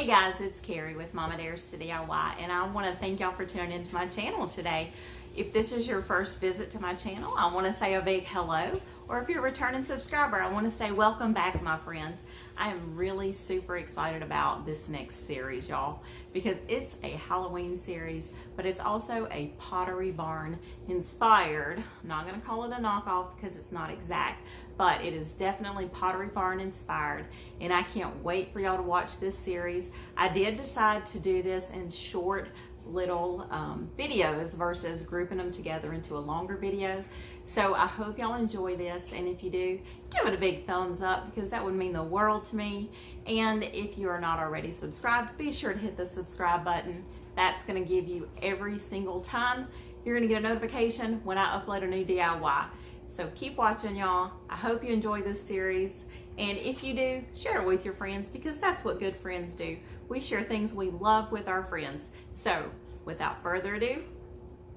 Hey guys, it's Carrie with Mama Dares to DIY, and I want to thank y'all for tuning into my channel today. If this is your first visit to my channel, I want to say a big hello, or if you're a returning subscriber, I want to say welcome back, my friend. I am really super excited about this next series, y'all, because it's a Halloween series, but it's also a Pottery Barn inspired. I'm not going to call it a knockoff because it's not exact, but it is definitely Pottery Barn inspired, and I can't wait for y'all to watch this series. I did decide to do this in short little videos versus grouping them together into a longer video. So I hope y'all enjoy this, and if you do, give it a big thumbs up because that would mean the world to me. And if you are not already subscribed, be sure to hit the subscribe button. That's going to give you every single time. You're going to get a notification when I upload a new DIY. So keep watching, y'all. I hope you enjoy this series, and if you do, share it with your friends because that's what good friends do. We share things we love with our friends. So without further ado,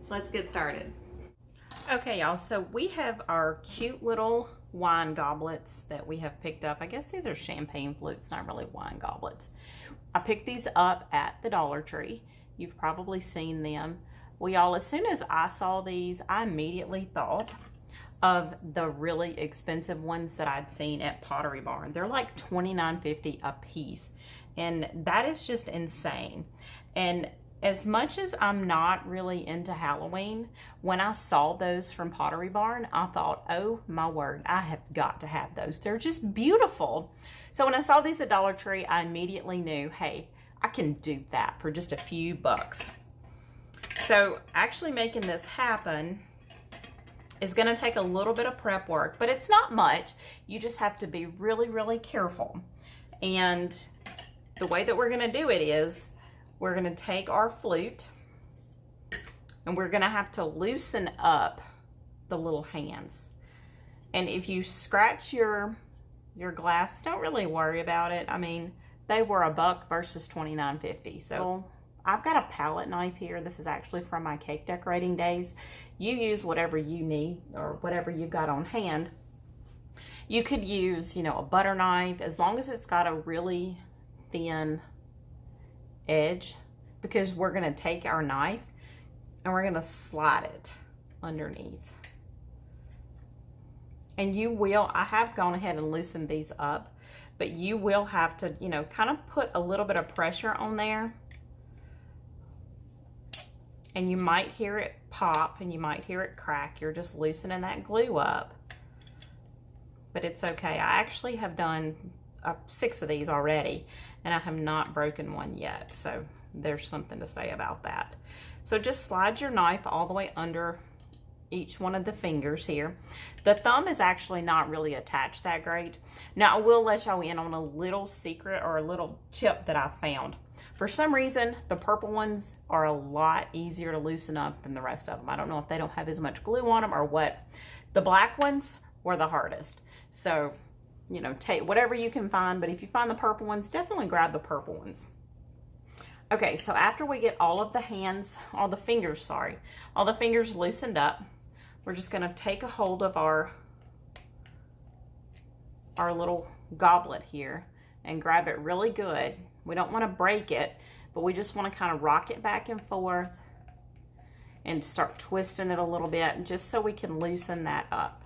let's get started. Okay, y'all, so we have our cute little wine goblets that we have picked up. I guess these are champagne flutes, not really wine goblets. I picked these up at the Dollar Tree. You've probably seen them. Well, y'all, as soon as I saw these, I immediately thought of the really expensive ones that I'd seen at Pottery Barn. They're like $29.50 a piece, and that is just insane. And as much as I'm not really into Halloween, when I saw those from Pottery Barn, I thought, oh my word, I have got to have those. They're just beautiful. So when I saw these at Dollar Tree, I immediately knew, hey, I can do that for just a few bucks. So actually making this happen is going to take a little bit of prep work, but it's not much. You just have to be really, really careful. And the way that we're going to do it is we're going to take our flute and we're going to have to loosen up the little hands. And if you scratch your glass, don't really worry about it. I mean, they were $1 versus $29.50. So I've got a palette knife here. This is actually from my cake decorating days. You use whatever you need or whatever you've got on hand. You could use, a butter knife, as long as it's got a really thin edge, because we're going to take our knife and we're going to slide it underneath. And you will, I have gone ahead and loosened these up, but you will have to, kind of put a little bit of pressure on there. And you might hear it pop and you might hear it crack. You're just loosening that glue up. But it's okay. I actually have done 6 of these already, and I have not broken one yet. So there's something to say about that. So just slide your knife all the way under each one of the fingers here. The thumb is actually not really attached that great. Now I will let y'all in on a little secret or a little tip that I found. For some reason, the purple ones are a lot easier to loosen up than the rest of them. I don't know if they don't have as much glue on them or what. The black ones were the hardest. So, take whatever you can find, but if you find the purple ones, definitely grab the purple ones. Okay, so after we get all of the hands, all the fingers loosened up, we're just gonna take a hold of our little goblet here and grab it really good. We don't want to break it, but we just want to kind of rock it back and forth and start twisting it a little bit just so we can loosen that up.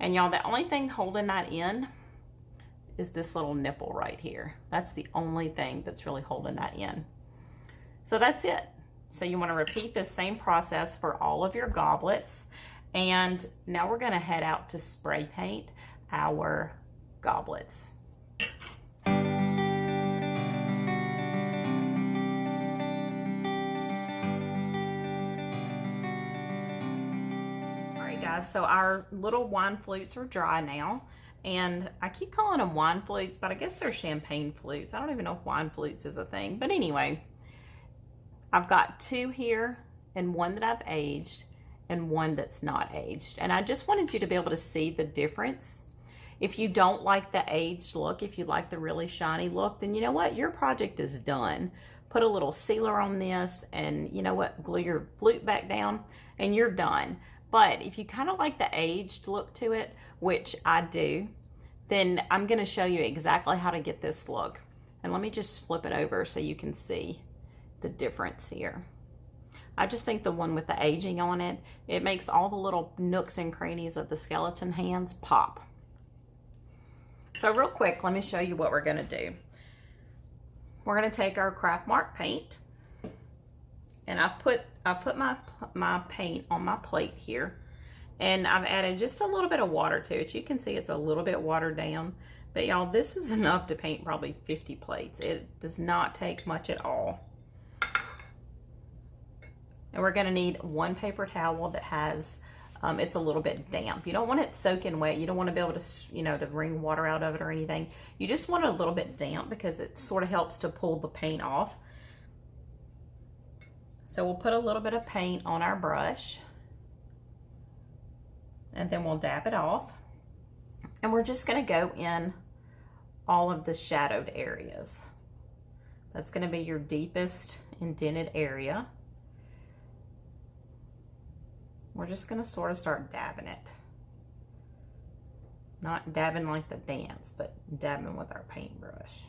And y'all, the only thing holding that in is this little nipple right here. That's the only thing that's really holding that in. So that's it. So you want to repeat this same process for all of your goblets. And now we're going to head out to spray paint our goblets. So our little wine flutes are dry now, and I keep calling them wine flutes, but I guess they're champagne flutes. I don't even know if wine flutes is a thing, but anyway, I've got 2 here, and one that I've aged and one that's not aged. And I just wanted you to be able to see the difference. If you don't like the aged look, if you like the really shiny look, then you know what, your project is done. Put a little sealer on this and you know what, glue your flute back down and you're done. But if you kind of like the aged look to it, which I do, then I'm going to show you exactly how to get this look. And let me just flip it over so you can see the difference here. I just think the one with the aging on it, it makes all the little nooks and crannies of the skeleton hands pop. So real quick, let me show you what we're gonna do. We're gonna take our craft mark paint, and I put my paint on my plate here, and I've added just a little bit of water to it. You can see it's a little bit watered down. But y'all, this is enough to paint probably 50 plates. It does not take much at all. And we're gonna need one paper towel that has, it's a little bit damp. You don't want it soaking wet. You don't want to be able to, to wring water out of it or anything. You just want it a little bit damp because it sort of helps to pull the paint off. So we'll put a little bit of paint on our brush, and then we'll dab it off. And we're just gonna go in all of the shadowed areas. That's gonna be your deepest indented area. We're just gonna sort of start dabbing it. Not dabbing like the dance, but dabbing with our paintbrush.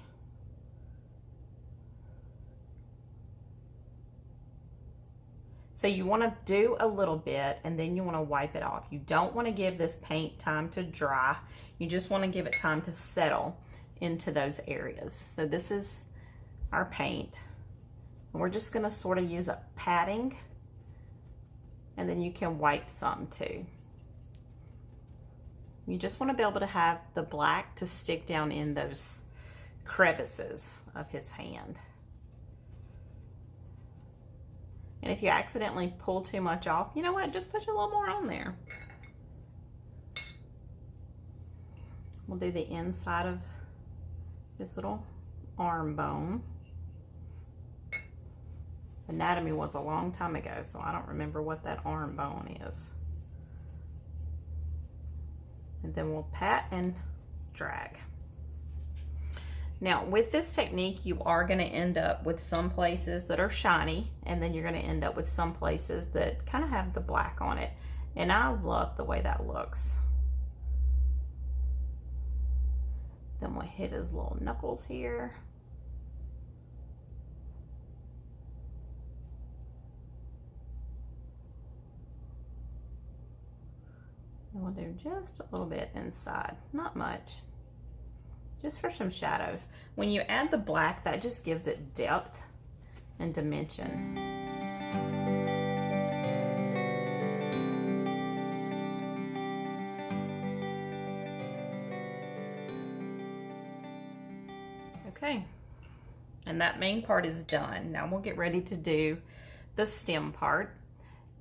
So you want to do a little bit and then you want to wipe it off. You don't want to give this paint time to dry. You just want to give it time to settle into those areas. So this is our paint. And we're just going to sort of use a patting, and then you can wipe some too. You just want to be able to have the black to stick down in those crevices of his hand. And if you accidentally pull too much off, you know what? Just put a little more on there. We'll do the inside of this little arm bone. Anatomy was a long time ago, so I don't remember what that arm bone is. And then we'll pat and drag. Now, with this technique, you are going to end up with some places that are shiny, and then you're going to end up with some places that kind of have the black on it. And I love the way that looks. Then we'll hit his little knuckles here. And we'll do just a little bit inside, not much. Just for some shadows. When you add the black, that just gives it depth and dimension. Okay, and that main part is done. Now we'll get ready to do the stem part.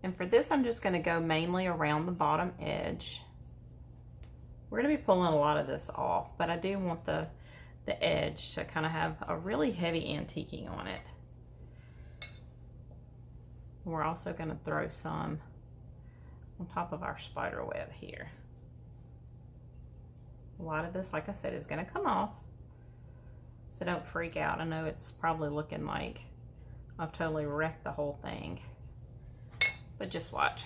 And for this, I'm just gonna go mainly around the bottom edge. We're gonna be pulling a lot of this off, but I do want the edge to kind of have a really heavy antiquing on it. We're also gonna throw some on top of our spider web here. A lot of this, like I said, is gonna come off, so don't freak out. I know it's probably looking like I've totally wrecked the whole thing, but just watch.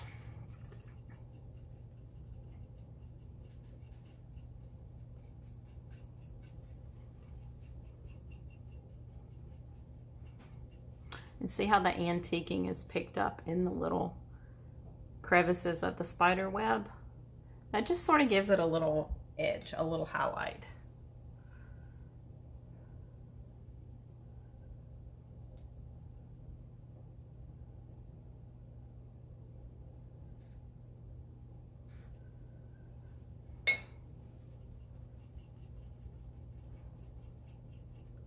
And see how the antiquing is picked up in the little crevices of the spider web? That just sort of gives it a little edge, a little highlight.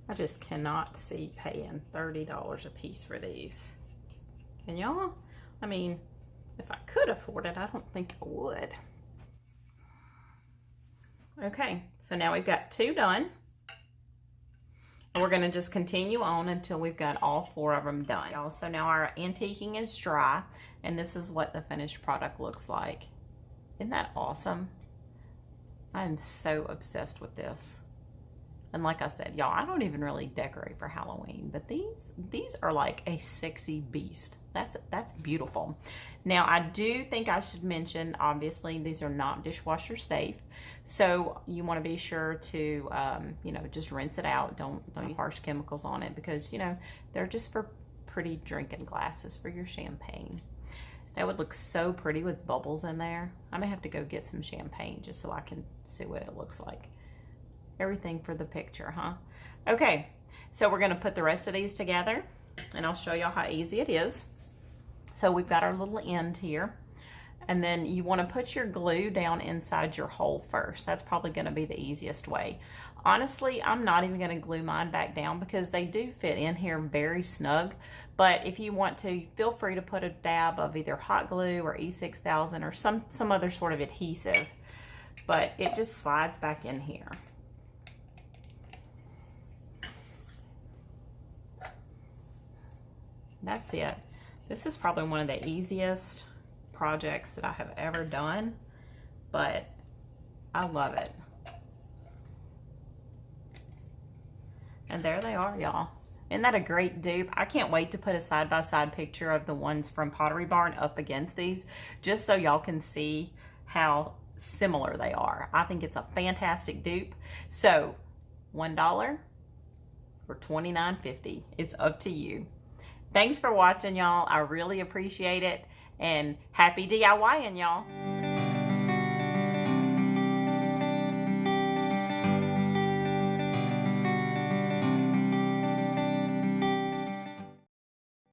I just cannot see paying $30 a piece for these. Can y'all? I mean, if I could afford it, I don't think I would. Okay, so now we've got 2 done. And we're gonna just continue on until we've got all 4 of them done. Y'all, so now our antiquing is dry, and this is what the finished product looks like. Isn't that awesome? I am so obsessed with this. And like I said, y'all, I don't even really decorate for Halloween, but these are like a sexy beast. That's beautiful. Now, I do think I should mention, obviously, these are not dishwasher safe. So you want to be sure to, you know, just rinse it out. Don't use harsh chemicals on it because, you know, they're just for pretty drinking glasses for your champagne. That would look so pretty with bubbles in there. I may have to go get some champagne just so I can see what it looks like. Everything for the picture, huh? Okay, so we're gonna put the rest of these together and I'll show y'all how easy it is. So we've got our little end here, and then you wanna put your glue down inside your hole first. That's probably gonna be the easiest way. Honestly, I'm not even gonna glue mine back down because they do fit in here very snug, but if you want to, feel free to put a dab of either hot glue or E6000 or some other sort of adhesive, but it just slides back in here. That's it. This is probably one of the easiest projects that I have ever done, but I love it. And there they are, y'all. Isn't that a great dupe? I can't wait to put a side-by-side picture of the ones from Pottery Barn up against these, just so y'all can see how similar they are. I think it's a fantastic dupe. So, $1 or $29.50. It's up to you. Thanks for watching, y'all. I really appreciate it. And happy DIYing, y'all.